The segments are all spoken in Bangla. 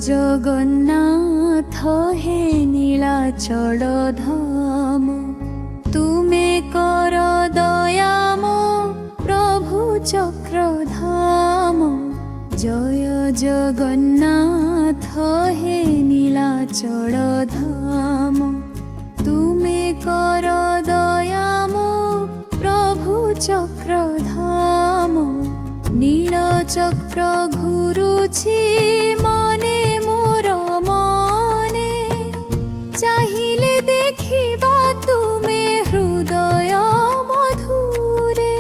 জগন্নাথ হে নীলাচল ধাম, তুমে কর দয়াম প্রভু চক্রধাম। জয় জগন্নাথ হে নীলাচল ধাম, তুমে কর দয়াম প্রভু চক্রধাম। নীলচক্র ঘুরুছি মনে মোর মনে, চাহিলে দেখিবা তুমে হৃদয় মধুরে।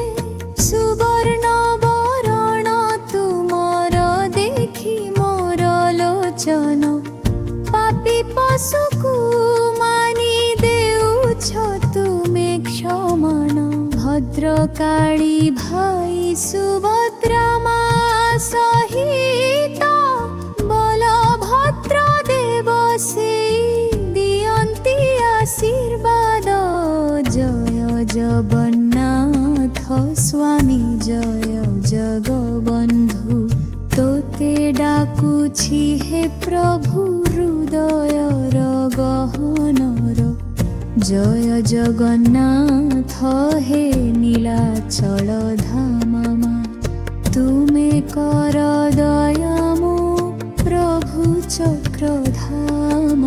সুবর্ণ বরণ তুমর দেখি মোর লোচন, পাপী পশুকু মানি দেউছ তুমে ক্ষমণ। ভদ্রকালী ভাই সুভদ্রা মা সহিত, বলভদ্র দেব সেই দিয়ন্তি আশীর্বাদ। জয় জগন্নাথ স্বামী জয় জগবন্ধু, তোতে ডাকুছি হে প্রভু হৃদয়র গহনর। জয় জগন্নাথ হে নীলাচল ধাম, তুমে কর দয়াম প্রভু চক্রধাম।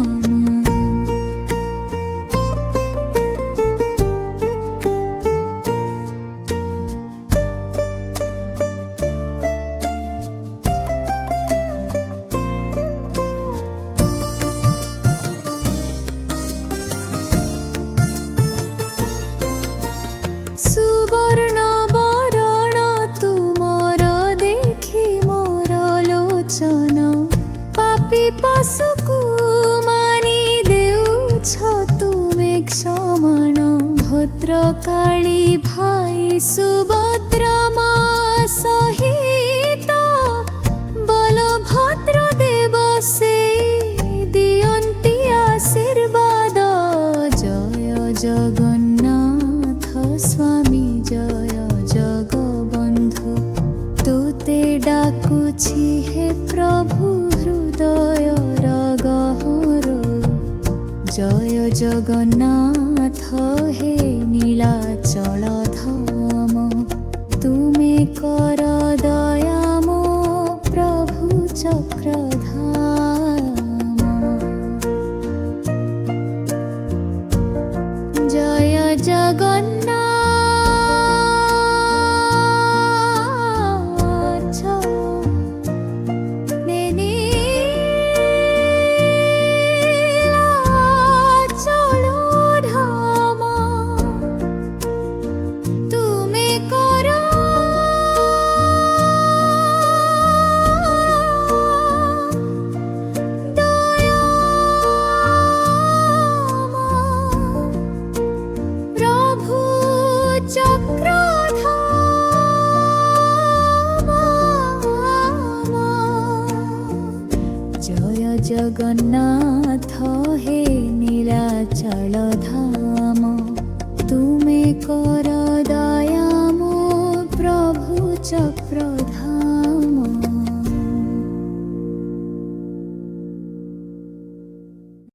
সুবর্ণ বরণ তুমর দেখি মোর লোচন, পাপী পশুকু মানি দেউছ তুমে ক্ষমণ। ভদ্রকালী ভাই সুভদ্রা মা সহিত, বলভদ্র দেব সেই দিয়ন্তি আশীর্বাদ। জয় জগন্নাথ স্বামী জয় জগবন্ধু, তোতে ডাকুছি হে প্রভু হৃদয়র গহর। জয় জগন্নাথ হে নীলাচল ধাম, তুমে কর দয়াম প্রভু চক্রধাম। জয় জগন্নাথ নীলাচল ধাম, তুমে কর দয়াম প্রভু চক্রধাম। জয় জগন্নাথ হে নীলাচল ধাম, তুমে কর দয়াম প্রভু চক্রধাম।